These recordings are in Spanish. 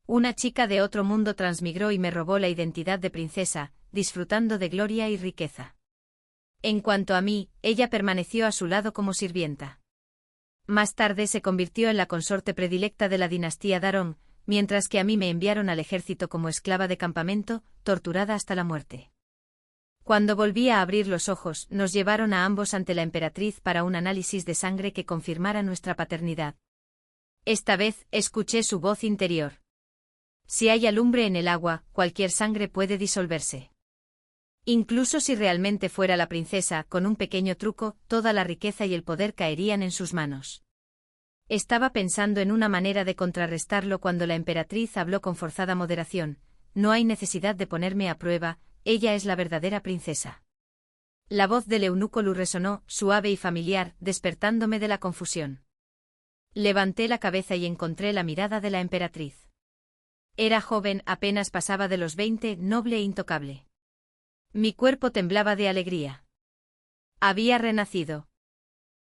Una chica de otro mundo transmigró y me robó la identidad de princesa, disfrutando de gloria y riqueza. En cuanto a mí, ella permaneció a su lado como sirvienta. Más tarde se convirtió en la consorte predilecta de la dinastía Daron, mientras que a mí me enviaron al ejército como esclava de campamento, torturada hasta la muerte. Cuando volví a abrir los ojos, nos llevaron a ambos ante la emperatriz para un análisis de sangre que confirmara nuestra paternidad. Esta vez, escuché su voz interior. Si hay alumbre en el agua, cualquier sangre puede disolverse. Incluso si realmente fuera la princesa, con un pequeño truco, toda la riqueza y el poder caerían en sus manos. Estaba pensando en una manera de contrarrestarlo cuando la emperatriz habló con forzada moderación. No hay necesidad de ponerme a prueba, ella es la verdadera princesa. La voz del eunuco Lu resonó, suave y familiar, despertándome de la confusión. Levanté la cabeza y encontré la mirada de la emperatriz. Era joven, apenas pasaba de los 20, noble e intocable. Mi cuerpo temblaba de alegría. Había renacido.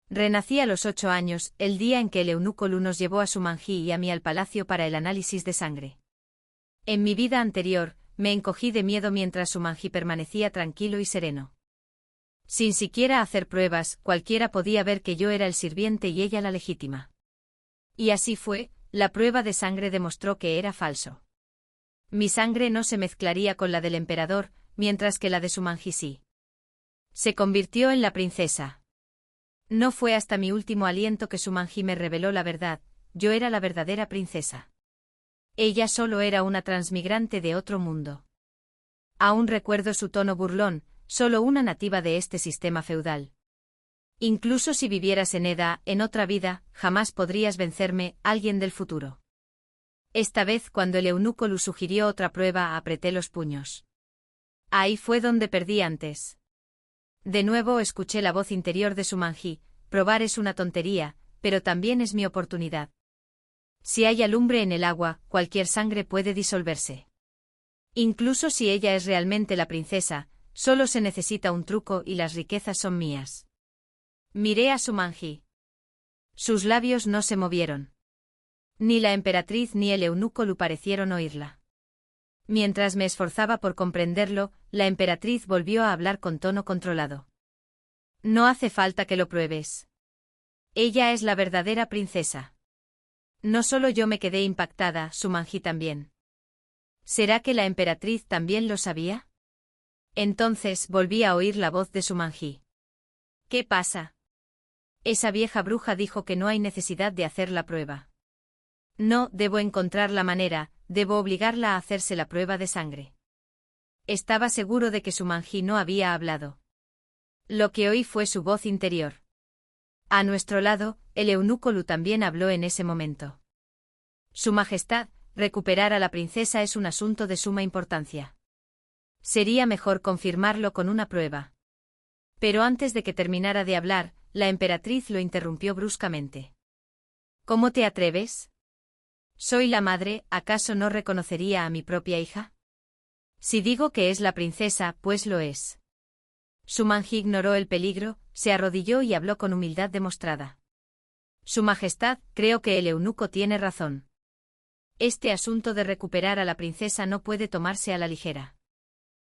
Renací a los 8 años, el día en que el eunuco Lu nos llevó a Sumanji y a mí al palacio para el análisis de sangre. En mi vida anterior, me encogí de miedo mientras Sumanji permanecía tranquilo y sereno. Sin siquiera hacer pruebas, cualquiera podía ver que yo era el sirviente y ella la legítima. Y así fue, la prueba de sangre demostró que era falso. Mi sangre no se mezclaría con la del emperador, mientras que la de Sumanji sí. Se convirtió en la princesa. No fue hasta mi último aliento que Sumanji me reveló la verdad, yo era la verdadera princesa. Ella solo era una transmigrante de otro mundo. Aún recuerdo su tono burlón, solo una nativa de este sistema feudal. Incluso si vivieras en Eda, en otra vida, jamás podrías vencerme, alguien del futuro. Esta vez cuando el eunuco Lu sugirió otra prueba apreté los puños. Ahí fue donde perdí antes. De nuevo escuché la voz interior de Sumanji, probar es una tontería, pero también es mi oportunidad. Si hay alumbre en el agua, cualquier sangre puede disolverse. Incluso si ella es realmente la princesa, solo se necesita un truco y las riquezas son mías. Miré a Sumanji. Sus labios no se movieron. Ni la emperatriz ni el eunuco Lu parecieron oírla. Mientras me esforzaba por comprenderlo, la emperatriz volvió a hablar con tono controlado. No hace falta que lo pruebes. Ella es la verdadera princesa. No solo yo me quedé impactada, Sumanji también. ¿Será que la emperatriz también lo sabía? Entonces volví a oír la voz de Sumanji. ¿Qué pasa? Esa vieja bruja dijo que no hay necesidad de hacer la prueba. No, debo encontrar la manera, debo obligarla a hacerse la prueba de sangre. Estaba seguro de que Sumanji no había hablado. Lo que oí fue su voz interior. A nuestro lado, el eunuco Lu también habló en ese momento. Su Majestad, recuperar a la princesa es un asunto de suma importancia. Sería mejor confirmarlo con una prueba. Pero antes de que terminara de hablar, la emperatriz lo interrumpió bruscamente. ¿Cómo te atreves? Soy la madre, ¿acaso no reconocería a mi propia hija? Si digo que es la princesa, pues lo es. Sumanji ignoró el peligro, se arrodilló y habló con humildad demostrada. Su Majestad, creo que el eunuco tiene razón. Este asunto de recuperar a la princesa no puede tomarse a la ligera.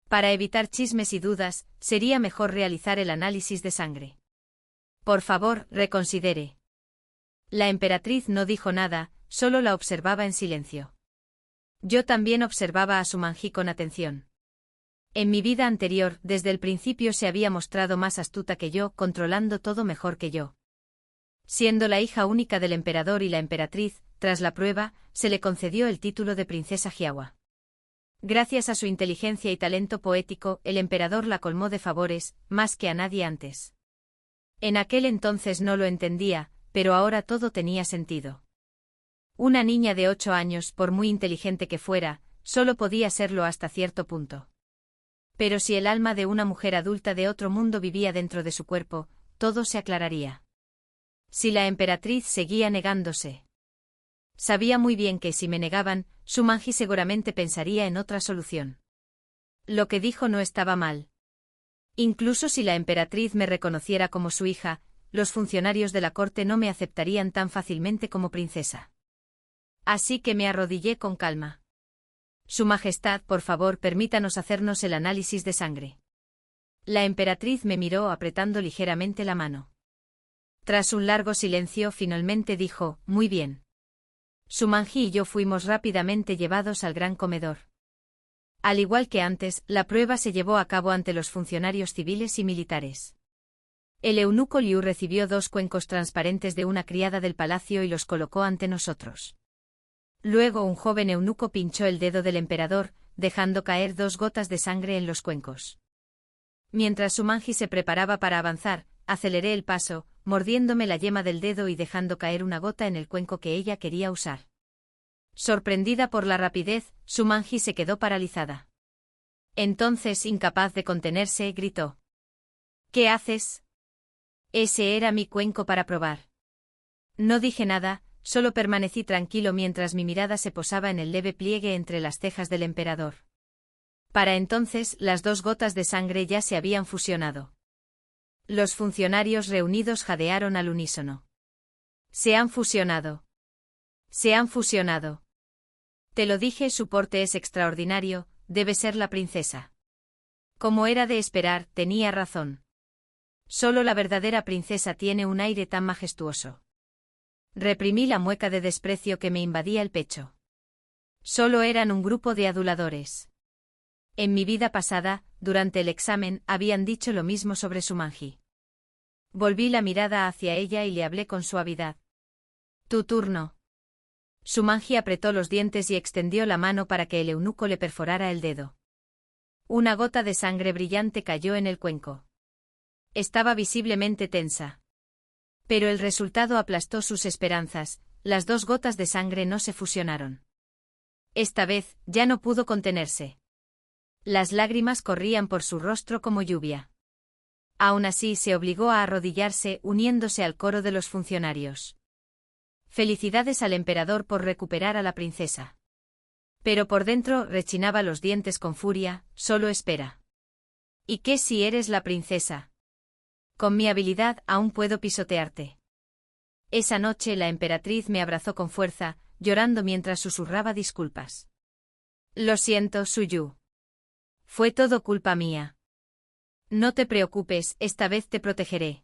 Para evitar chismes y dudas, sería mejor realizar el análisis de sangre. Por favor, reconsidere. La emperatriz no dijo nada, solo la observaba en silencio. Yo también observaba a Sumanji con atención. En mi vida anterior, desde el principio se había mostrado más astuta que yo, controlando todo mejor que yo. Siendo la hija única del emperador y la emperatriz, tras la prueba, se le concedió el título de princesa Jiawa. Gracias a su inteligencia y talento poético, el emperador la colmó de favores, más que a nadie antes. En aquel entonces no lo entendía, pero ahora todo tenía sentido. Una niña de 8 años, por muy inteligente que fuera, solo podía serlo hasta cierto punto. Pero si el alma de una mujer adulta de otro mundo vivía dentro de su cuerpo, todo se aclararía. Si la emperatriz seguía negándose. Sabía muy bien que si me negaban, Sumanji seguramente pensaría en otra solución. Lo que dijo no estaba mal. Incluso si la emperatriz me reconociera como su hija, los funcionarios de la corte no me aceptarían tan fácilmente como princesa. Así que me arrodillé con calma. Su Majestad, por favor, permítanos hacernos el análisis de sangre. La emperatriz me miró apretando ligeramente la mano. Tras un largo silencio, finalmente dijo, muy bien. Sumanji y yo fuimos rápidamente llevados al gran comedor. Al igual que antes, la prueba se llevó a cabo ante los funcionarios civiles y militares. El eunuco Liu recibió 2 cuencos transparentes de una criada del palacio y los colocó ante nosotros. Luego un joven eunuco pinchó el dedo del emperador, dejando caer 2 gotas de sangre en los cuencos. Mientras Sumanji se preparaba para avanzar, aceleré el paso, mordiéndome la yema del dedo y dejando caer una gota en el cuenco que ella quería usar. Sorprendida por la rapidez, Sumanji se quedó paralizada. Entonces, incapaz de contenerse, gritó. ¿Qué haces? Ese era mi cuenco para probar. No dije nada, solo permanecí tranquilo mientras mi mirada se posaba en el leve pliegue entre las cejas del emperador. Para entonces, las 2 gotas de sangre ya se habían fusionado. Los funcionarios reunidos jadearon al unísono. Se han fusionado. Se han fusionado. Te lo dije, su porte es extraordinario, debe ser la princesa. Como era de esperar, tenía razón. Solo la verdadera princesa tiene un aire tan majestuoso. Reprimí la mueca de desprecio que me invadía el pecho. Solo eran un grupo de aduladores. En mi vida pasada, durante el examen, habían dicho lo mismo sobre Sumanji. Volví la mirada hacia ella y le hablé con suavidad. Tu turno. Sumanji apretó los dientes y extendió la mano para que el eunuco le perforara el dedo. Una gota de sangre brillante cayó en el cuenco. Estaba visiblemente tensa. Pero el resultado aplastó sus esperanzas, las 2 gotas de sangre no se fusionaron. Esta vez, ya no pudo contenerse. Las lágrimas corrían por su rostro como lluvia. Aún así se obligó a arrodillarse, uniéndose al coro de los funcionarios. Felicidades al emperador por recuperar a la princesa. Pero por dentro rechinaba los dientes con furia, solo espera. ¿Y qué si eres la princesa? Con mi habilidad aún puedo pisotearte. Esa noche la emperatriz me abrazó con fuerza, llorando mientras susurraba disculpas. Lo siento, Suyu. Fue todo culpa mía. No te preocupes, esta vez te protegeré.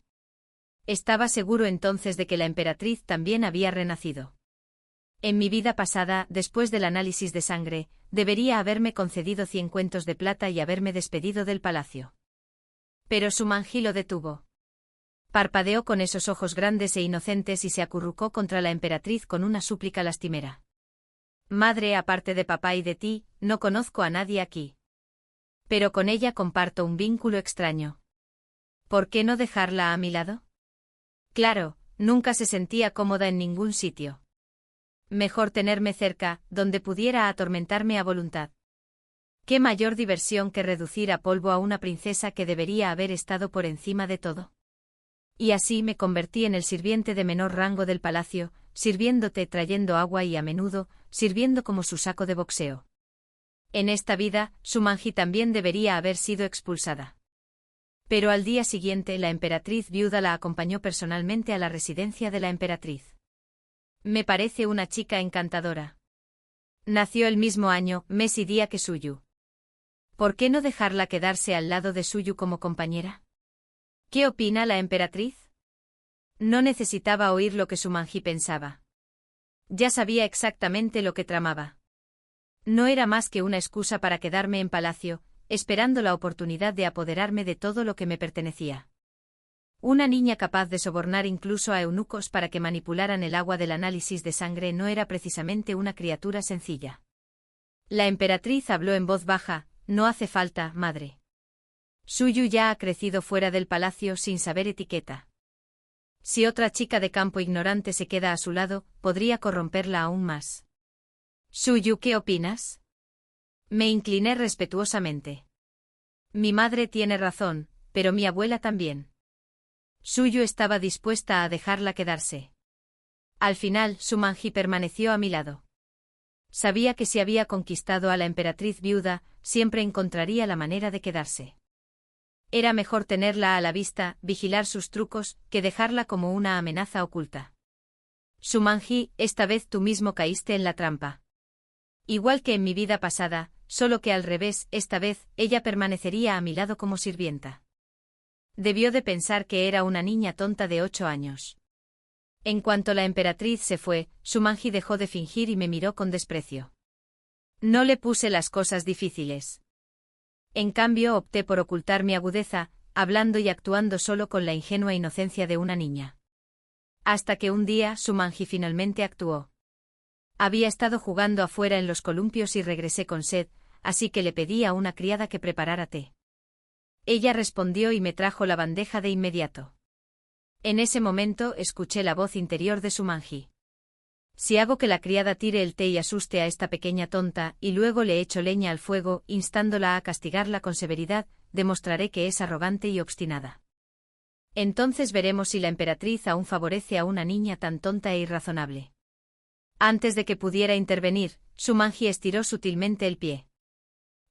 Estaba seguro entonces de que la emperatriz también había renacido. En mi vida pasada, después del análisis de sangre, debería haberme concedido 100 cuentos de plata y haberme despedido del palacio. Pero Sumanji lo detuvo. Parpadeó con esos ojos grandes e inocentes y se acurrucó contra la emperatriz con una súplica lastimera. Madre, aparte de papá y de ti, no conozco a nadie aquí. Pero con ella comparto un vínculo extraño. ¿Por qué no dejarla a mi lado? Claro, nunca se sentía cómoda en ningún sitio. Mejor tenerme cerca, donde pudiera atormentarme a voluntad. ¿Qué mayor diversión que reducir a polvo a una princesa que debería haber estado por encima de todo? Y así me convertí en el sirviente de menor rango del palacio, sirviéndote, trayendo agua y a menudo, sirviendo como su saco de boxeo. En esta vida, Sumanji también debería haber sido expulsada. Pero al día siguiente la emperatriz viuda la acompañó personalmente a la residencia de la emperatriz. Me parece una chica encantadora. Nació el mismo año, mes y día que Suyu. ¿Por qué no dejarla quedarse al lado de Suyu como compañera? ¿Qué opina la emperatriz? No necesitaba oír lo que Sumanji pensaba. Ya sabía exactamente lo que tramaba. No era más que una excusa para quedarme en palacio, esperando la oportunidad de apoderarme de todo lo que me pertenecía. Una niña capaz de sobornar incluso a eunucos para que manipularan el agua del análisis de sangre no era precisamente una criatura sencilla. La emperatriz habló en voz baja, no hace falta, madre. Suyu ya ha crecido fuera del palacio sin saber etiqueta. Si otra chica de campo ignorante se queda a su lado, podría corromperla aún más. Suyu, ¿qué opinas? Me incliné respetuosamente. Mi madre tiene razón, pero mi abuela también. Suyu estaba dispuesta a dejarla quedarse. Al final, Sumanji permaneció a mi lado. Sabía que si había conquistado a la emperatriz viuda, siempre encontraría la manera de quedarse. Era mejor tenerla a la vista, vigilar sus trucos, que dejarla como una amenaza oculta. Sumanji, esta vez tú mismo caíste en la trampa. Igual que en mi vida pasada, solo que al revés, esta vez, ella permanecería a mi lado como sirvienta. Debió de pensar que era una niña tonta de 8 años. En cuanto la emperatriz se fue, Sumanji dejó de fingir y me miró con desprecio. No le puse las cosas difíciles. En cambio opté por ocultar mi agudeza, hablando y actuando solo con la ingenua inocencia de una niña. Hasta que un día Sumanji finalmente actuó. Había estado jugando afuera en los columpios y regresé con sed, así que le pedí a una criada que preparara té. Ella respondió y me trajo la bandeja de inmediato. En ese momento escuché la voz interior de Sumanji. Si hago que la criada tire el té y asuste a esta pequeña tonta, y luego le echo leña al fuego, instándola a castigarla con severidad, demostraré que es arrogante y obstinada. Entonces veremos si la emperatriz aún favorece a una niña tan tonta e irrazonable. Antes de que pudiera intervenir, Sumanji estiró sutilmente el pie.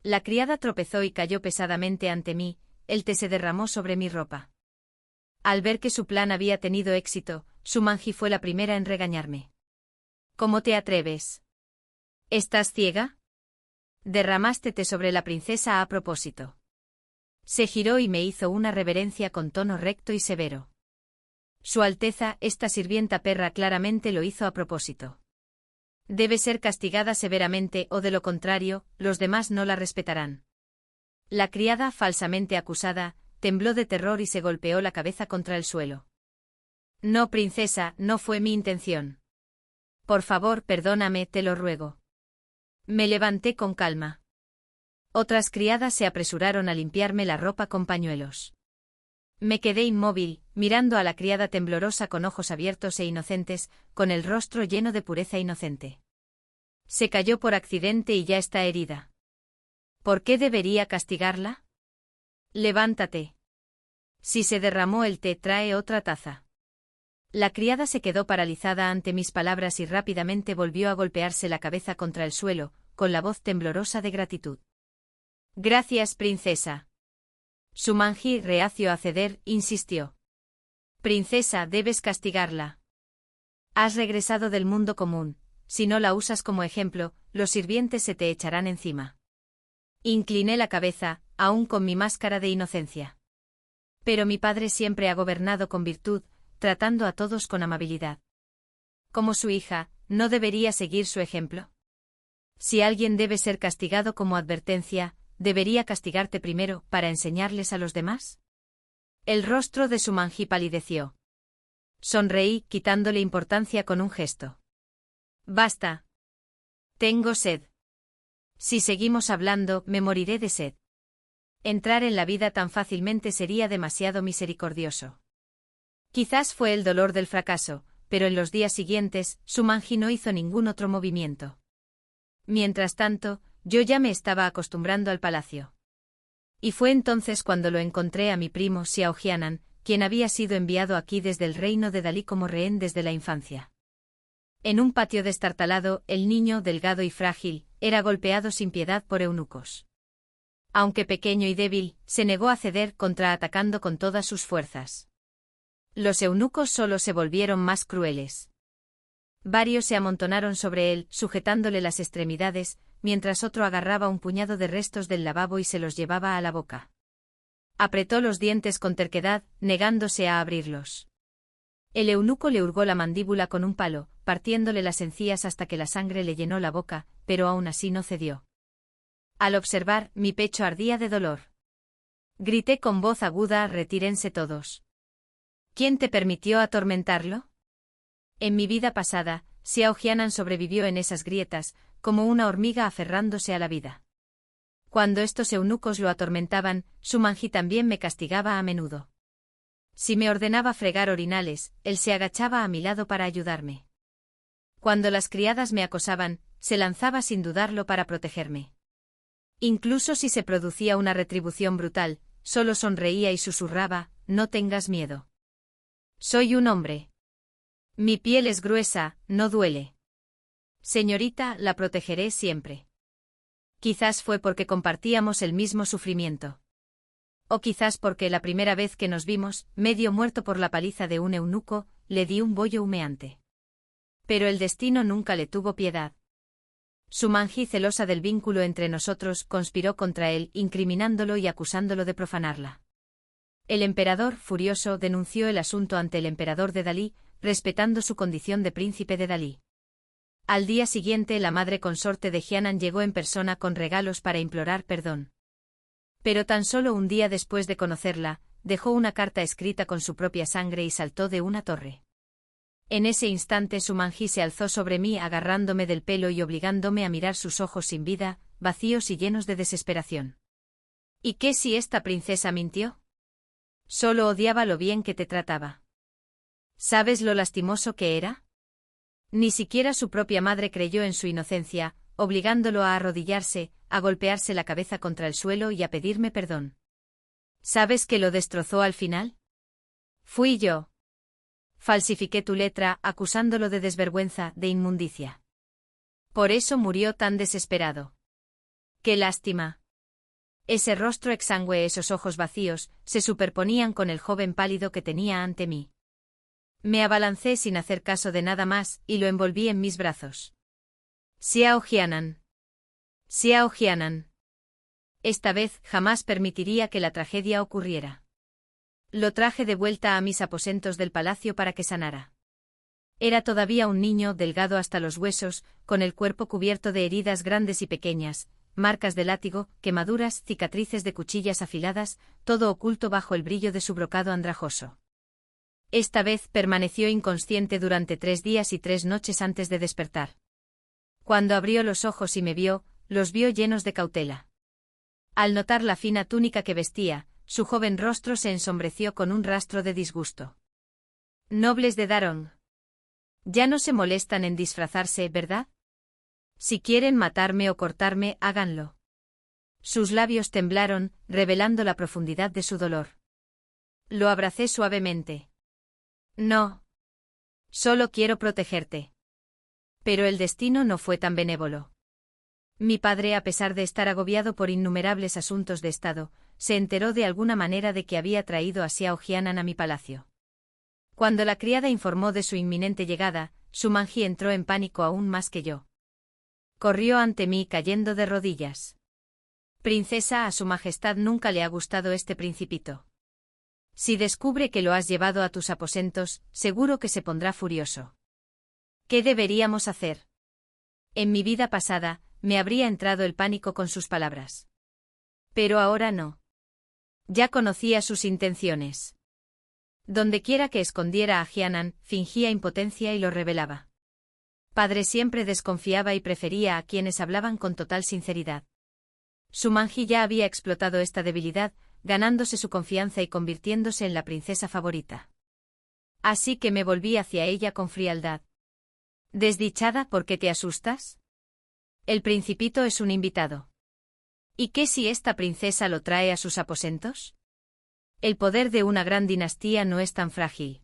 La criada tropezó y cayó pesadamente ante mí, el té se derramó sobre mi ropa. Al ver que su plan había tenido éxito, Sumanji fue la primera en regañarme. ¿Cómo te atreves? ¿Estás ciega? Derramaste té sobre la princesa a propósito. Se giró y me hizo una reverencia con tono recto y severo. Su Alteza, esta sirvienta perra claramente lo hizo a propósito. Debe ser castigada severamente o de lo contrario, los demás no la respetarán. La criada, falsamente acusada, tembló de terror y se golpeó la cabeza contra el suelo. No, princesa, no fue mi intención. Por favor, perdóname, te lo ruego. Me levanté con calma. Otras criadas se apresuraron a limpiarme la ropa con pañuelos. Me quedé inmóvil, mirando a la criada temblorosa con ojos abiertos e inocentes, con el rostro lleno de pureza inocente. Se cayó por accidente y ya está herida. ¿Por qué debería castigarla? Levántate. Si se derramó el té, trae otra taza. La criada se quedó paralizada ante mis palabras y rápidamente volvió a golpearse la cabeza contra el suelo, con la voz temblorosa de gratitud. Gracias, princesa. Sumanji, reacio a ceder, insistió. Princesa, debes castigarla. Has regresado del mundo común, si no la usas como ejemplo, los sirvientes se te echarán encima. Incliné la cabeza, aún con mi máscara de inocencia. Pero mi padre siempre ha gobernado con virtud, tratando a todos con amabilidad. Como su hija, ¿no debería seguir su ejemplo? Si alguien debe ser castigado como advertencia, ¿debería castigarte primero para enseñarles a los demás? El rostro de Sumanji palideció. Sonreí, quitándole importancia con un gesto. Basta. Tengo sed. Si seguimos hablando, me moriré de sed. Entrar en la vida tan fácilmente sería demasiado misericordioso. Quizás fue el dolor del fracaso, pero en los días siguientes, Sumanji no hizo ningún otro movimiento. Mientras tanto, yo ya me estaba acostumbrando al palacio. Y fue entonces cuando lo encontré a mi primo Xiao Jianan, quien había sido enviado aquí desde el reino de Dalí como rehén desde la infancia. En un patio destartalado, el niño, delgado y frágil, era golpeado sin piedad por eunucos. Aunque pequeño y débil, se negó a ceder, contraatacando con todas sus fuerzas. Los eunucos solo se volvieron más crueles. Varios se amontonaron sobre él, sujetándole las extremidades, mientras otro agarraba un puñado de restos del lavabo y se los llevaba a la boca. Apretó los dientes con terquedad, negándose a abrirlos. El eunuco le hurgó la mandíbula con un palo, partiéndole las encías hasta que la sangre le llenó la boca, pero aún así no cedió. Al observar, mi pecho ardía de dolor. Grité con voz aguda: «Retírense todos». ¿Quién te permitió atormentarlo? En mi vida pasada, Xiao Jianan sobrevivió en esas grietas, como una hormiga aferrándose a la vida. Cuando estos eunucos lo atormentaban, Sumanji también me castigaba a menudo. Si me ordenaba fregar orinales, él se agachaba a mi lado para ayudarme. Cuando las criadas me acosaban, se lanzaba sin dudarlo para protegerme. Incluso si se producía una retribución brutal, solo sonreía y susurraba: «No tengas miedo. Soy un hombre. Mi piel es gruesa, no duele. Señorita, la protegeré siempre». Quizás fue porque compartíamos el mismo sufrimiento. O quizás porque la primera vez que nos vimos, medio muerto por la paliza de un eunuco, le di un bollo humeante. Pero el destino nunca le tuvo piedad. Sumanji, celosa del vínculo entre nosotros, conspiró contra él, incriminándolo y acusándolo de profanarla. El emperador, furioso, denunció el asunto ante el emperador de Dalí, respetando su condición de príncipe de Dalí. Al día siguiente, la madre consorte de Hyanan llegó en persona con regalos para implorar perdón. Pero tan solo un día después de conocerla, dejó una carta escrita con su propia sangre y saltó de una torre. En ese instante Sumanji se alzó sobre mí agarrándome del pelo y obligándome a mirar sus ojos sin vida, vacíos y llenos de desesperación. ¿Y qué si esta princesa mintió? Solo odiaba lo bien que te trataba. ¿Sabes lo lastimoso que era? Ni siquiera su propia madre creyó en su inocencia, obligándolo a arrodillarse, a golpearse la cabeza contra el suelo y a pedirme perdón. ¿Sabes qué lo destrozó al final? Fui yo. Falsifiqué tu letra, acusándolo de desvergüenza, de inmundicia. Por eso murió tan desesperado. ¡Qué lástima! Ese rostro exangüe, esos ojos vacíos, se superponían con el joven pálido que tenía ante mí. Me abalancé sin hacer caso de nada más, y lo envolví en mis brazos. Xiao Hyanan. Xiao Hyanan. Esta vez jamás permitiría que la tragedia ocurriera. Lo traje de vuelta a mis aposentos del palacio para que sanara. Era todavía un niño, delgado hasta los huesos, con el cuerpo cubierto de heridas grandes y pequeñas, marcas de látigo, quemaduras, cicatrices de cuchillas afiladas, todo oculto bajo el brillo de su brocado andrajoso. Esta vez permaneció inconsciente durante 3 días y 3 noches antes de despertar. Cuando abrió los ojos y me vio, los vio llenos de cautela. Al notar la fina túnica que vestía, su joven rostro se ensombreció con un rastro de disgusto. Nobles de Darong. Ya no se molestan en disfrazarse, ¿verdad? Si quieren matarme o cortarme, háganlo. Sus labios temblaron, revelando la profundidad de su dolor. Lo abracé suavemente. No. Solo quiero protegerte. Pero el destino no fue tan benévolo. Mi padre, a pesar de estar agobiado por innumerables asuntos de estado, se enteró de alguna manera de que había traído a Xiao Hyanan a mi palacio. Cuando la criada informó de su inminente llegada, Sumanji entró en pánico aún más que yo. Corrió ante mí cayendo de rodillas. Princesa, a su majestad nunca le ha gustado este principito. Si descubre que lo has llevado a tus aposentos, seguro que se pondrá furioso. ¿Qué deberíamos hacer? En mi vida pasada, me habría entrado el pánico con sus palabras. Pero ahora no. Ya conocía sus intenciones. Dondequiera que escondiera a Hyanan, fingía impotencia y lo revelaba. Padre siempre desconfiaba y prefería a quienes hablaban con total sinceridad. Sumanji ya había explotado esta debilidad, ganándose su confianza y convirtiéndose en la princesa favorita. Así que me volví hacia ella con frialdad. ¿Desdichada, por qué te asustas? El principito es un invitado. ¿Y qué si esta princesa lo trae a sus aposentos? El poder de una gran dinastía no es tan frágil.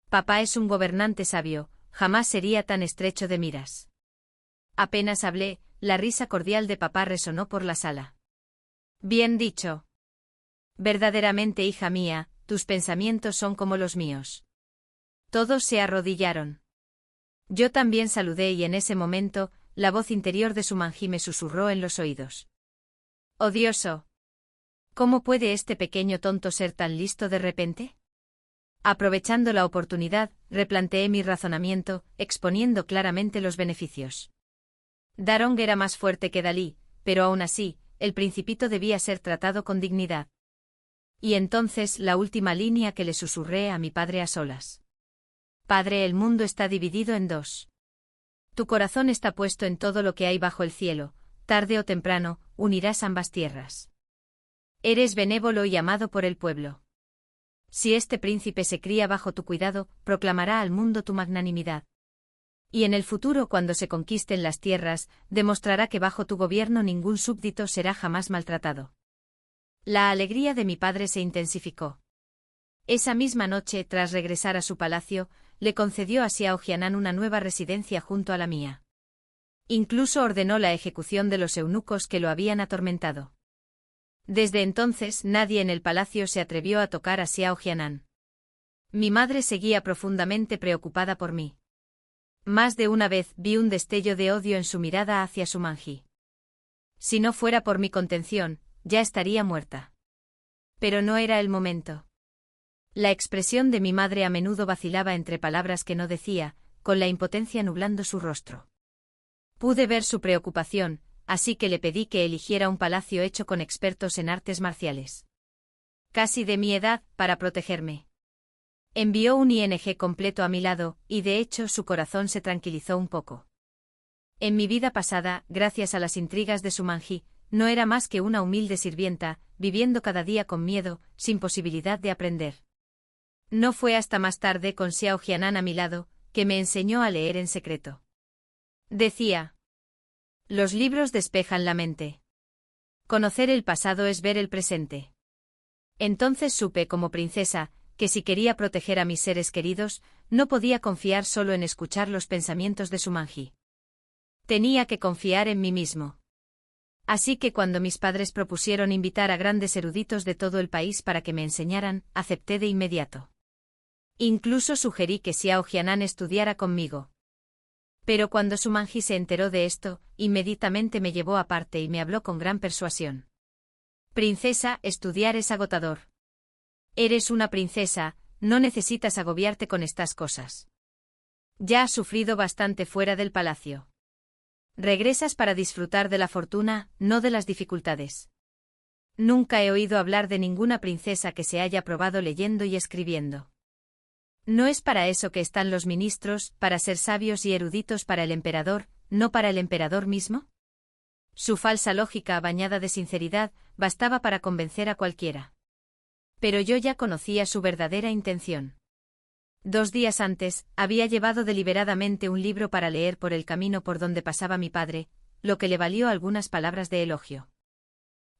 Papá es un gobernante sabio, jamás sería tan estrecho de miras. Apenas hablé, la risa cordial de papá resonó por la sala. Bien dicho. Verdaderamente, hija mía, tus pensamientos son como los míos. Todos se arrodillaron. Yo también saludé y en ese momento, la voz interior de Sumanji me susurró en los oídos. Odioso. ¿Cómo puede este pequeño tonto ser tan listo de repente? Aprovechando la oportunidad, replanteé mi razonamiento, exponiendo claramente los beneficios. Darong era más fuerte que Dalí, pero aún así, el principito debía ser tratado con dignidad. Y entonces la última línea que le susurré a mi padre a solas. Padre, el mundo está dividido en 2. Tu corazón está puesto en todo lo que hay bajo el cielo, tarde o temprano, unirás ambas tierras. Eres benévolo y amado por el pueblo. Si este príncipe se cría bajo tu cuidado, proclamará al mundo tu magnanimidad. Y en el futuro, cuando se conquisten las tierras, demostrará que bajo tu gobierno ningún súbdito será jamás maltratado. La alegría de mi padre se intensificó. Esa misma noche, tras regresar a su palacio, le concedió a Xiao Hyanan una nueva residencia junto a la mía. Incluso ordenó la ejecución de los eunucos que lo habían atormentado. Desde entonces nadie en el palacio se atrevió a tocar a Xiao Hyanan. Mi madre seguía profundamente preocupada por mí. Más de una vez vi un destello de odio en su mirada hacia Sumanji. Si no fuera por mi contención, ya estaría muerta. Pero no era el momento. La expresión de mi madre a menudo vacilaba entre palabras que no decía, con la impotencia nublando su rostro. Pude ver su preocupación, así que le pedí que eligiera un palacio hecho con expertos en artes marciales. Casi de mi edad, para protegerme. Envió un ING completo a mi lado, y de hecho su corazón se tranquilizó un poco. En mi vida pasada, gracias a las intrigas de Sumanji, no era más que una humilde sirvienta, viviendo cada día con miedo, sin posibilidad de aprender. No fue hasta más tarde con Xiao Jianan a mi lado, que me enseñó a leer en secreto. Decía: los libros despejan la mente. Conocer el pasado es ver el presente. Entonces supe como princesa, que si quería proteger a mis seres queridos, no podía confiar solo en escuchar los pensamientos de Sumanji. Tenía que confiar en mí mismo. Así que cuando mis padres propusieron invitar a grandes eruditos de todo el país para que me enseñaran, acepté de inmediato. Incluso sugerí que Xiao Jianan estudiara conmigo. Pero cuando Sumanji se enteró de esto, inmediatamente me llevó aparte y me habló con gran persuasión. Princesa, estudiar es agotador. Eres una princesa, no necesitas agobiarte con estas cosas. Ya has sufrido bastante fuera del palacio. Regresas para disfrutar de la fortuna, no de las dificultades. Nunca he oído hablar de ninguna princesa que se haya probado leyendo y escribiendo. ¿No es para eso que están los ministros, para ser sabios y eruditos para el emperador, no para el emperador mismo? Su falsa lógica bañada de sinceridad bastaba para convencer a cualquiera. Pero yo ya conocía su verdadera intención. 2 días antes, había llevado deliberadamente un libro para leer por el camino por donde pasaba mi padre, lo que le valió algunas palabras de elogio.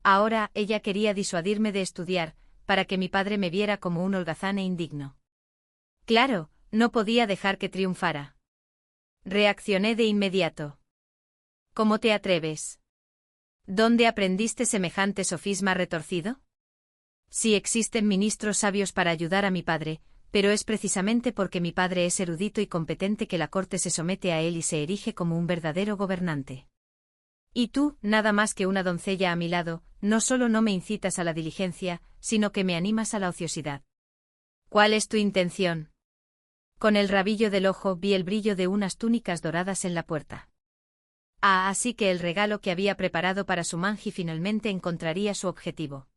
Ahora ella quería disuadirme de estudiar, para que mi padre me viera como un holgazán e indigno. Claro, no podía dejar que triunfara. Reaccioné de inmediato. ¿Cómo te atreves? ¿Dónde aprendiste semejante sofisma retorcido? Sí existen ministros sabios para ayudar a mi padre, pero es precisamente porque mi padre es erudito y competente que la corte se somete a él y se erige como un verdadero gobernante. Y tú, nada más que una doncella a mi lado, no solo no me incitas a la diligencia, sino que me animas a la ociosidad. ¿Cuál es tu intención? Con el rabillo del ojo vi el brillo de unas túnicas doradas en la puerta. Así que el regalo que había preparado para Sumanji finalmente encontraría su objetivo.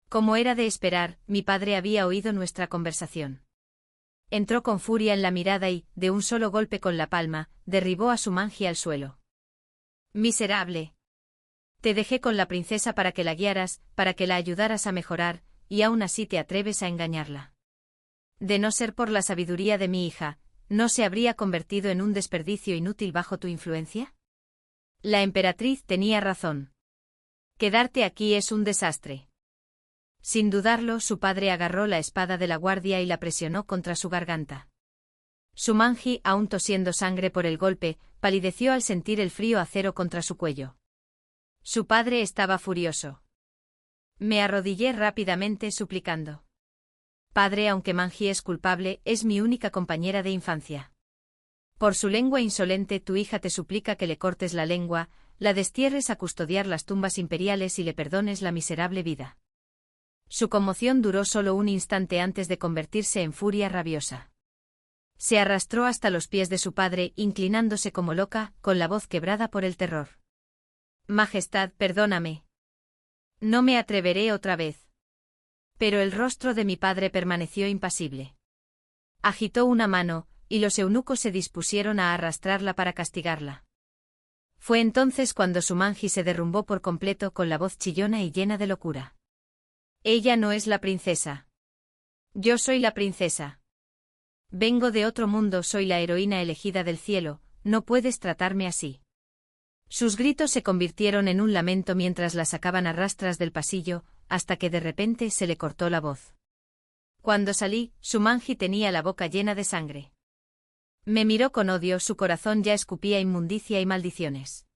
Como era de esperar, mi padre había oído nuestra conversación. Entró con furia en la mirada y, de un solo golpe con la palma, derribó a Sumanji al suelo. ¡Miserable! Te dejé con la princesa para que la guiaras, para que la ayudaras a mejorar, y aún así te atreves a engañarla. De no ser por la sabiduría de mi hija, ¿no se habría convertido en un desperdicio inútil bajo tu influencia? La emperatriz tenía razón. Quedarte aquí es un desastre. Sin dudarlo, su padre agarró la espada de la guardia y la presionó contra su garganta. Sumanji, aún tosiendo sangre por el golpe, palideció al sentir el frío acero contra su cuello. Su padre estaba furioso. Me arrodillé rápidamente suplicando. Padre, aunque Manji es culpable, es mi única compañera de infancia. Por su lengua insolente tu hija te suplica que le cortes la lengua, la destierres a custodiar las tumbas imperiales y le perdones la miserable vida. Su conmoción duró solo un instante antes de convertirse en furia rabiosa. Se arrastró hasta los pies de su padre, inclinándose como loca, con la voz quebrada por el terror. Majestad, perdóname. No me atreveré otra vez. Pero el rostro de mi padre permaneció impasible. Agitó una mano, y los eunucos se dispusieron a arrastrarla para castigarla. Fue entonces cuando Sumanji se derrumbó por completo con la voz chillona y llena de locura. Ella no es la princesa. Yo soy la princesa. Vengo de otro mundo, soy la heroína elegida del cielo, no puedes tratarme así. Sus gritos se convirtieron en un lamento mientras la sacaban a rastras del pasillo, hasta que de repente se le cortó la voz. Cuando salí, Sumanji tenía la boca llena de sangre. Me miró con odio, su corazón ya escupía inmundicia y maldiciones.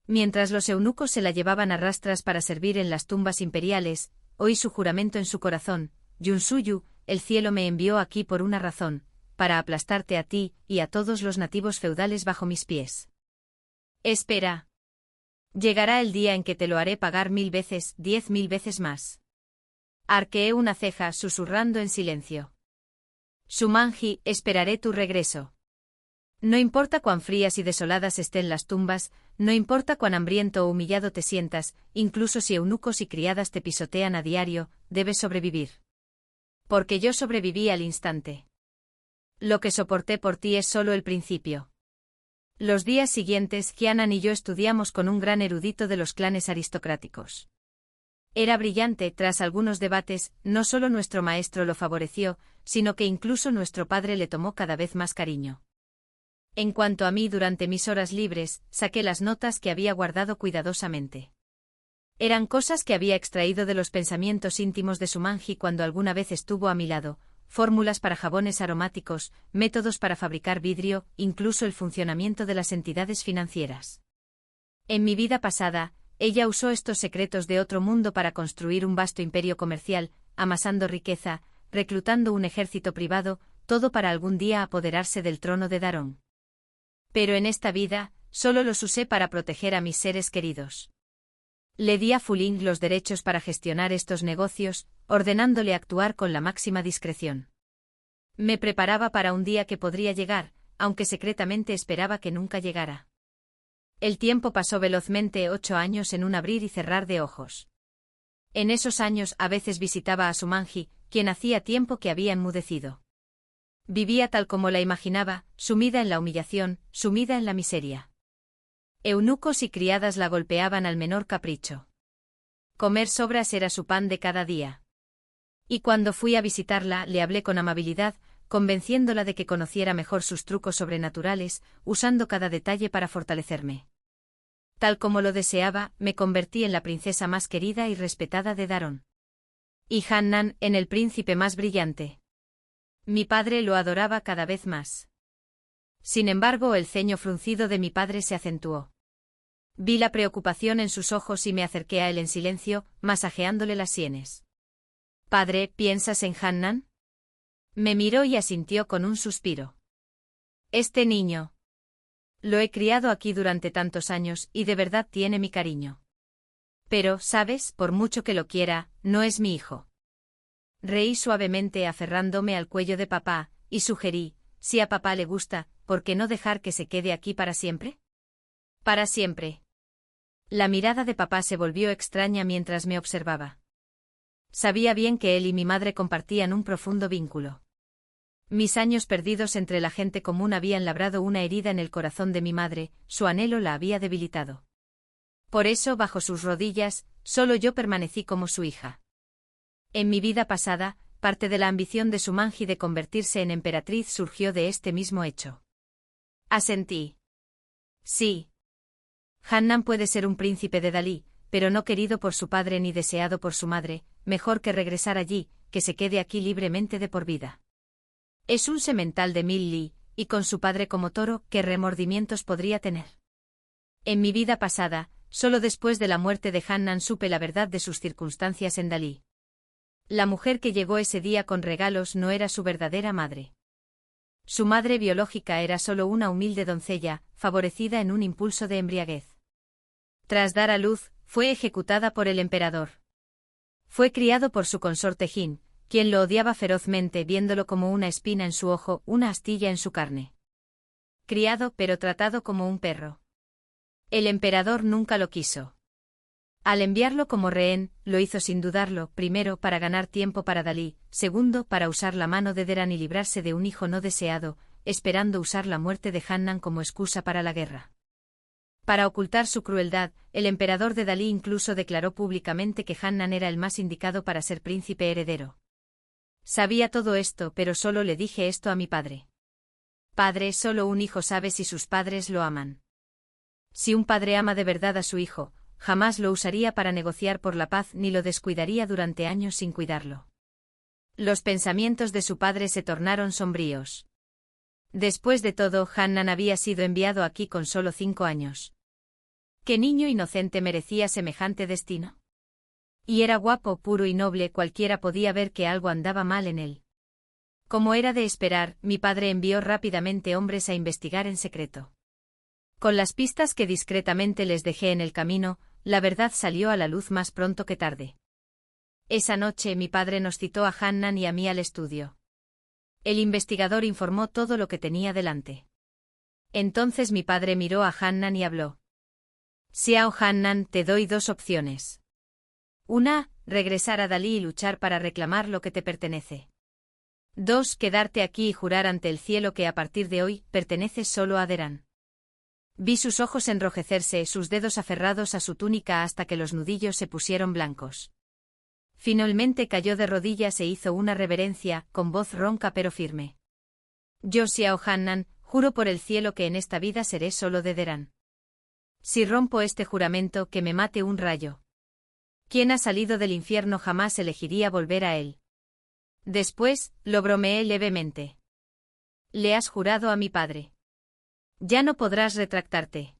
Mientras los eunucos se la llevaban a rastras para servir en las tumbas imperiales, oí su juramento en su corazón: Yunsuyu, el cielo me envió aquí por una razón, para aplastarte a ti y a todos los nativos feudales bajo mis pies. Espera. Llegará el día en que te lo haré pagar 1000 veces, 10.000 veces más. Arqueé una ceja susurrando en silencio. Shumanji, esperaré tu regreso. No importa cuán frías y desoladas estén las tumbas, no importa cuán hambriento o humillado te sientas, incluso si eunucos y criadas te pisotean a diario, debes sobrevivir. Porque yo sobreviví al instante. Lo que soporté por ti es solo el principio. Los días siguientes, Hyanan y yo estudiamos con un gran erudito de los clanes aristocráticos. Era brillante, tras algunos debates, no solo nuestro maestro lo favoreció, sino que incluso nuestro padre le tomó cada vez más cariño. En cuanto a mí, durante mis horas libres, saqué las notas que había guardado cuidadosamente. Eran cosas que había extraído de los pensamientos íntimos de Shumanji cuando alguna vez estuvo a mi lado, fórmulas para jabones aromáticos, métodos para fabricar vidrio, incluso el funcionamiento de las entidades financieras. En mi vida pasada, ella usó estos secretos de otro mundo para construir un vasto imperio comercial, amasando riqueza, reclutando un ejército privado, todo para algún día apoderarse del trono de Darón. Pero en esta vida, solo los usé para proteger a mis seres queridos. Le di a Fuling los derechos para gestionar estos negocios, ordenándole actuar con la máxima discreción. Me preparaba para un día que podría llegar, aunque secretamente esperaba que nunca llegara. El tiempo pasó velozmente, 8 años en un abrir y cerrar de ojos. En esos años a veces visitaba a Shumanji, quien hacía tiempo que había enmudecido. Vivía tal como la imaginaba, sumida en la humillación, sumida en la miseria. Eunucos y criadas la golpeaban al menor capricho. Comer sobras era su pan de cada día. Y cuando fui a visitarla, le hablé con amabilidad, convenciéndola de que conociera mejor sus trucos sobrenaturales, usando cada detalle para fortalecerme. Tal como lo deseaba, me convertí en la princesa más querida y respetada de Darón. Y Hannan en el príncipe más brillante. Mi padre lo adoraba cada vez más. Sin embargo, el ceño fruncido de mi padre se acentuó. Vi la preocupación en sus ojos y me acerqué a él en silencio, masajeándole las sienes. «Padre, ¿piensas en Hannan?» Me miró y asintió con un suspiro. «Este niño. Lo he criado aquí durante tantos años y de verdad tiene mi cariño. Pero, ¿sabes? Por mucho que lo quiera, no es mi hijo». Reí suavemente aferrándome al cuello de papá, y sugerí, si a papá le gusta, ¿por qué no dejar que se quede aquí para siempre? Para siempre. La mirada de papá se volvió extraña mientras me observaba. Sabía bien que él y mi madre compartían un profundo vínculo. Mis años perdidos entre la gente común habían labrado una herida en el corazón de mi madre, su anhelo la había debilitado. Por eso, bajo sus rodillas, solo yo permanecí como su hija. En mi vida pasada, parte de la ambición de Shumanji de convertirse en emperatriz surgió de este mismo hecho. Asentí. Sí. Hannan puede ser un príncipe de Dalí, pero no querido por su padre ni deseado por su madre, mejor que regresar allí, que se quede aquí libremente de por vida. Es un semental de 1000 li, y con su padre como toro, ¿qué remordimientos podría tener? En mi vida pasada, solo después de la muerte de Hannan supe la verdad de sus circunstancias en Dalí. La mujer que llegó ese día con regalos no era su verdadera madre. Su madre biológica era solo una humilde doncella, favorecida en un impulso de embriaguez. Tras dar a luz, fue ejecutada por el emperador. Fue criado por su consorte Jin, quien lo odiaba ferozmente viéndolo como una espina en su ojo, una astilla en su carne. Criado pero tratado como un perro. El emperador nunca lo quiso. Al enviarlo como rehén, lo hizo sin dudarlo, primero para ganar tiempo para Dalí, segundo para usar la mano de Deran y librarse de un hijo no deseado, esperando usar la muerte de Hannan como excusa para la guerra. Para ocultar su crueldad, el emperador de Dalí incluso declaró públicamente que Hannan era el más indicado para ser príncipe heredero. Sabía todo esto, pero solo le dije esto a mi padre. Padre, solo un hijo sabe si sus padres lo aman. Si un padre ama de verdad a su hijo, jamás lo usaría para negociar por la paz ni lo descuidaría durante años sin cuidarlo. Los pensamientos de su padre se tornaron sombríos. Después de todo, Hannan había sido enviado aquí con solo 5 años. ¿Qué niño inocente merecía semejante destino? Y era guapo, puro y noble, cualquiera podía ver que algo andaba mal en él. Como era de esperar, mi padre envió rápidamente hombres a investigar en secreto. Con las pistas que discretamente les dejé en el camino, la verdad salió a la luz más pronto que tarde. Esa noche mi padre nos citó a Hannan y a mí al estudio. El investigador informó todo lo que tenía delante. Entonces mi padre miró a Hannan y habló. Xiao Hannan, te doy dos opciones. Una, regresar a Dalí y luchar para reclamar lo que te pertenece. 2, quedarte aquí y jurar ante el cielo que a partir de hoy perteneces solo a Deran. Vi sus ojos enrojecerse, sus dedos aferrados a su túnica hasta que los nudillos se pusieron blancos. Finalmente cayó de rodillas e hizo una reverencia, con voz ronca pero firme. Yo, Xiao Hannan, juro por el cielo que en esta vida seré solo de Deran. Si rompo este juramento, que me mate un rayo. Quien ha salido del infierno jamás elegiría volver a él. Después, lo bromeé levemente. Le has jurado a mi padre. Ya no podrás retractarte.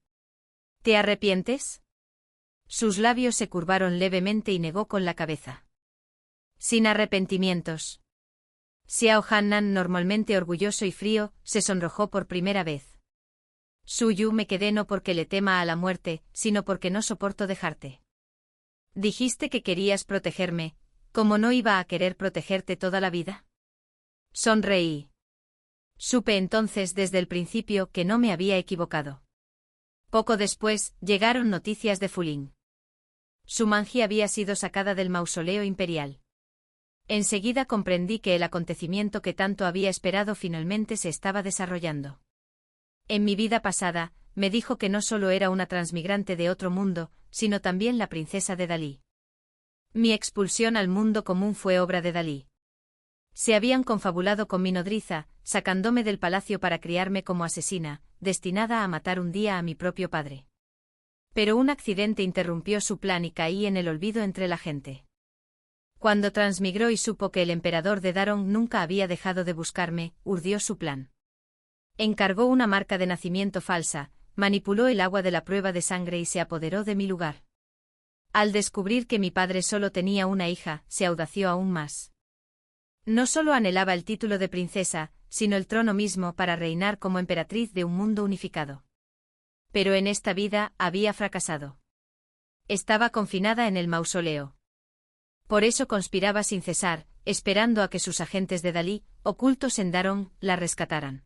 ¿Te arrepientes? Sus labios se curvaron levemente y negó con la cabeza. Sin arrepentimientos. Xiao Hannan, normalmente orgulloso y frío, se sonrojó por primera vez. Suyu, me quedé no porque le tema a la muerte, sino porque no soporto dejarte. Dijiste que querías protegerme, ¿cómo no iba a querer protegerte toda la vida? Sonreí. Supe entonces desde el principio que no me había equivocado. Poco después, llegaron noticias de Fulin. Su Manji había sido sacada del mausoleo imperial. Enseguida comprendí que el acontecimiento que tanto había esperado finalmente se estaba desarrollando. En mi vida pasada, me dijo que no solo era una transmigrante de otro mundo, sino también la princesa de Dalí. Mi expulsión al mundo común fue obra de Dalí. Se habían confabulado con mi nodriza, sacándome del palacio para criarme como asesina, destinada a matar un día a mi propio padre. Pero un accidente interrumpió su plan y caí en el olvido entre la gente. Cuando transmigró y supo que el emperador de Daron nunca había dejado de buscarme, urdió su plan. Encargó una marca de nacimiento falsa, manipuló el agua de la prueba de sangre y se apoderó de mi lugar. Al descubrir que mi padre solo tenía una hija, se audació aún más. No solo anhelaba el título de princesa, sino el trono mismo para reinar como emperatriz de un mundo unificado. Pero en esta vida había fracasado. Estaba confinada en el mausoleo. Por eso conspiraba sin cesar, esperando a que sus agentes de Dalí, ocultos en Daron, la rescataran.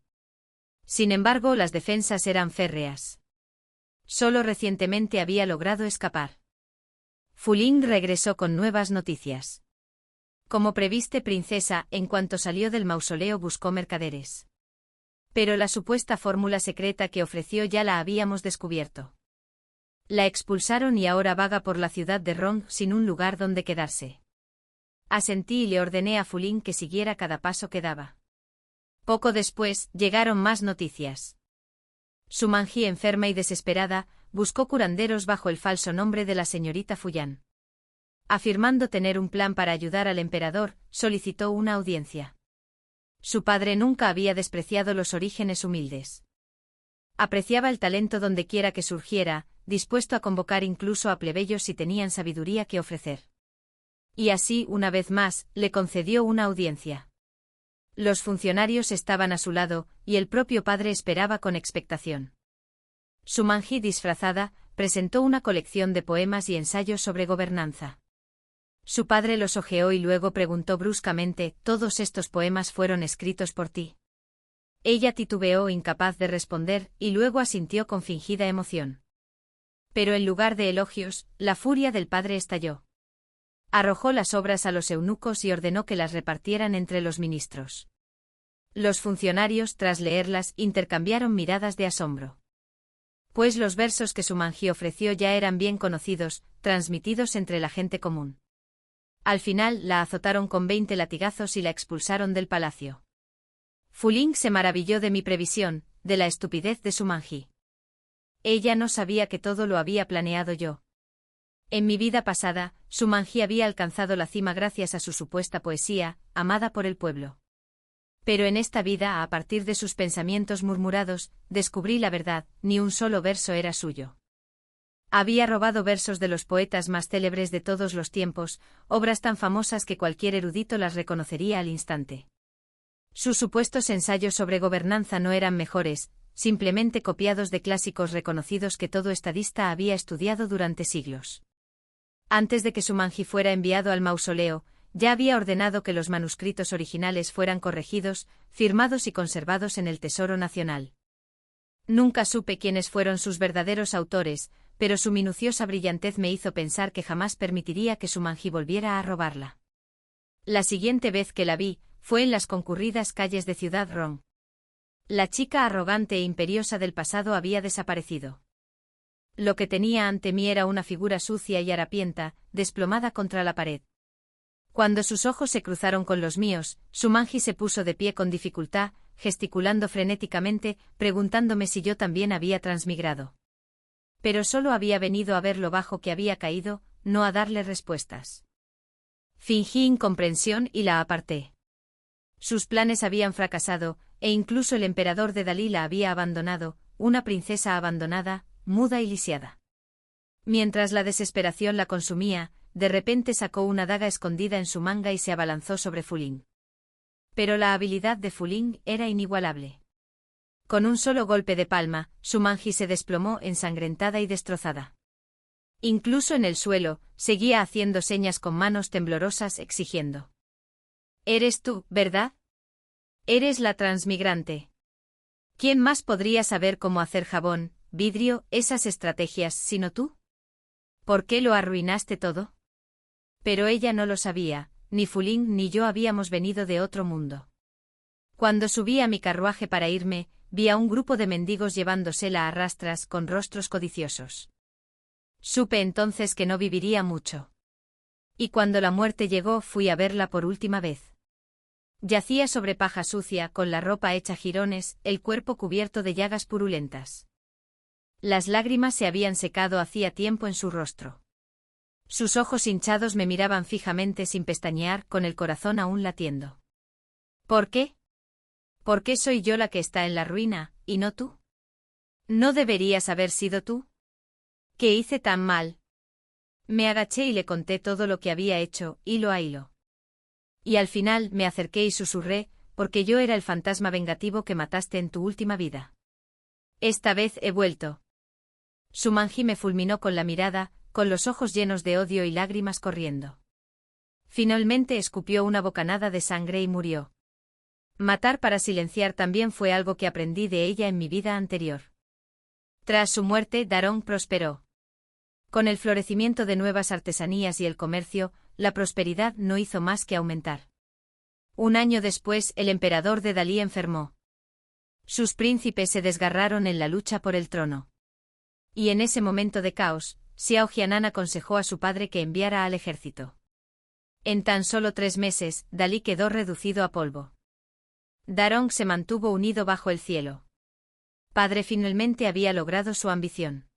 Sin embargo, las defensas eran férreas. Solo recientemente había logrado escapar. Fulin regresó con nuevas noticias. Como previste, princesa, en cuanto salió del mausoleo buscó mercaderes. Pero la supuesta fórmula secreta que ofreció ya la habíamos descubierto. La expulsaron y ahora vaga por la ciudad de Rong sin un lugar donde quedarse. Asentí y le ordené a Fulin que siguiera cada paso que daba. Poco después, llegaron más noticias. Su Manji, enferma y desesperada, buscó curanderos bajo el falso nombre de la señorita Fuyan. Afirmando tener un plan para ayudar al emperador, solicitó una audiencia. Su padre nunca había despreciado los orígenes humildes. Apreciaba el talento dondequiera que surgiera, dispuesto a convocar incluso a plebeyos si tenían sabiduría que ofrecer. Y así, una vez más, le concedió una audiencia. Los funcionarios estaban a su lado, y el propio padre esperaba con expectación. Su Manji, disfrazada, presentó una colección de poemas y ensayos sobre gobernanza. Su padre los hojeó y luego preguntó bruscamente: ¿Todos estos poemas fueron escritos por ti? Ella titubeó, incapaz de responder, y luego asintió con fingida emoción. Pero en lugar de elogios, la furia del padre estalló. Arrojó las obras a los eunucos y ordenó que las repartieran entre los ministros. Los funcionarios, tras leerlas, intercambiaron miradas de asombro. Pues los versos que su Manji ofreció ya eran bien conocidos, transmitidos entre la gente común. Al final, la azotaron con 20 latigazos y la expulsaron del palacio. Fulin se maravilló de mi previsión, de la estupidez de su Manji. Ella no sabía que todo lo había planeado yo. En mi vida pasada, su Manji había alcanzado la cima gracias a su supuesta poesía, amada por el pueblo. Pero en esta vida, a partir de sus pensamientos murmurados, descubrí la verdad: ni un solo verso era suyo. Había robado versos de los poetas más célebres de todos los tiempos, obras tan famosas que cualquier erudito las reconocería al instante. Sus supuestos ensayos sobre gobernanza no eran mejores, simplemente copiados de clásicos reconocidos que todo estadista había estudiado durante siglos. Antes de que Shumanji fuera enviado al mausoleo, ya había ordenado que los manuscritos originales fueran corregidos, firmados y conservados en el Tesoro Nacional. Nunca supe quiénes fueron sus verdaderos autores, pero su minuciosa brillantez me hizo pensar que jamás permitiría que Shumanji volviera a robarla. La siguiente vez que la vi, fue en las concurridas calles de Ciudad Rong. La chica arrogante e imperiosa del pasado había desaparecido. Lo que tenía ante mí era una figura sucia y harapienta, desplomada contra la pared. Cuando sus ojos se cruzaron con los míos, Shumanji se puso de pie con dificultad, gesticulando frenéticamente, preguntándome si yo también había transmigrado. Pero solo había venido a ver lo bajo que había caído, no a darle respuestas. Fingí incomprensión y la aparté. Sus planes habían fracasado, e incluso el emperador de Dalí la había abandonado, una princesa abandonada, muda y lisiada. Mientras la desesperación la consumía, de repente sacó una daga escondida en su manga y se abalanzó sobre Fu Ling. Pero la habilidad de Fu Ling era inigualable. Con un solo golpe de palma, Shumanji se desplomó ensangrentada y destrozada. Incluso en el suelo, seguía haciendo señas con manos temblorosas exigiendo. «Eres tú, ¿verdad? Eres la transmigrante. ¿Quién más podría saber cómo hacer jabón, vidrio, esas estrategias, sino tú? ¿Por qué lo arruinaste todo?» Pero ella no lo sabía, ni Fu Ling ni yo habíamos venido de otro mundo. Cuando subí a mi carruaje para irme, vi a un grupo de mendigos llevándosela a rastras con rostros codiciosos. Supe entonces que no viviría mucho. Y cuando la muerte llegó fui a verla por última vez. Yacía sobre paja sucia, con la ropa hecha jirones, el cuerpo cubierto de llagas purulentas. Las lágrimas se habían secado hacía tiempo en su rostro. Sus ojos hinchados me miraban fijamente sin pestañear, con el corazón aún latiendo. ¿Por qué? ¿Por qué soy yo la que está en la ruina, y no tú? ¿No deberías haber sido tú? ¿Qué hice tan mal? Me agaché y le conté todo lo que había hecho, hilo a hilo. Y al final me acerqué y susurré, porque yo era el fantasma vengativo que mataste en tu última vida. Esta vez he vuelto. Shumanji me fulminó con la mirada, con los ojos llenos de odio y lágrimas corriendo. Finalmente escupió una bocanada de sangre y murió. Matar para silenciar también fue algo que aprendí de ella en mi vida anterior. Tras su muerte, Darong prosperó. Con el florecimiento de nuevas artesanías y el comercio, la prosperidad no hizo más que aumentar. Un año después, el emperador de Dalí enfermó. Sus príncipes se desgarraron en la lucha por el trono. Y en ese momento de caos, Xiao Jianan aconsejó a su padre que enviara al ejército. En tan solo 3 meses, Dalí quedó reducido a polvo. Darong se mantuvo unido bajo el cielo. Padre finalmente había logrado su ambición.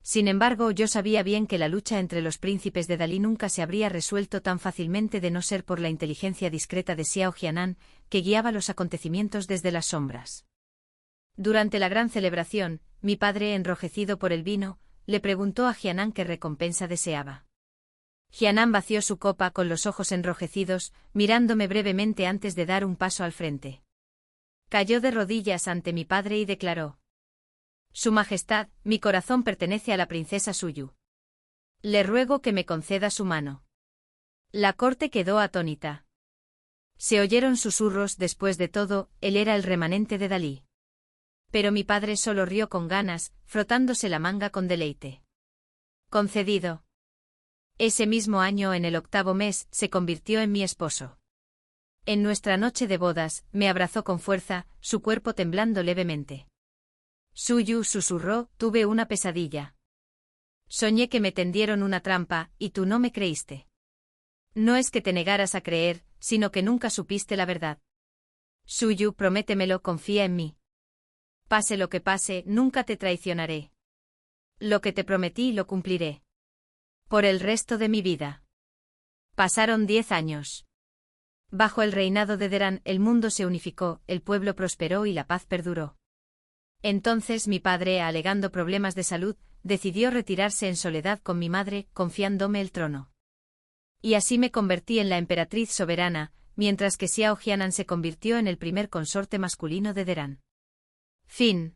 Sin embargo, yo sabía bien que la lucha entre los príncipes de Dalí nunca se habría resuelto tan fácilmente de no ser por la inteligencia discreta de Xiao Jianan, que guiaba los acontecimientos desde las sombras. Durante la gran celebración, mi padre, enrojecido por el vino, le preguntó a Jianan qué recompensa deseaba. Jianan vació su copa con los ojos enrojecidos, mirándome brevemente antes de dar un paso al frente. Cayó de rodillas ante mi padre y declaró: «Su Majestad, mi corazón pertenece a la princesa Suyu. Le ruego que me conceda su mano». La corte quedó atónita. Se oyeron susurros, después de todo, él era el remanente de Dalí. Pero mi padre solo rió con ganas, frotándose la manga con deleite. Concedido. Ese mismo año, en el 8º mes, se convirtió en mi esposo. En nuestra noche de bodas, me abrazó con fuerza, su cuerpo temblando levemente. Suyu susurró: «Tuve una pesadilla. Soñé que me tendieron una trampa, y tú no me creíste. No es que te negaras a creer, sino que nunca supiste la verdad. Suyu, prométemelo, confía en mí. Pase lo que pase, nunca te traicionaré. Lo que te prometí lo cumpliré. Por el resto de mi vida». Pasaron 10 años. Bajo el reinado de Deran, el mundo se unificó, el pueblo prosperó y la paz perduró. Entonces mi padre, alegando problemas de salud, decidió retirarse en soledad con mi madre, confiándome el trono. Y así me convertí en la emperatriz soberana, mientras que Xiao Jianan se convirtió en el primer consorte masculino de Deran. Fin.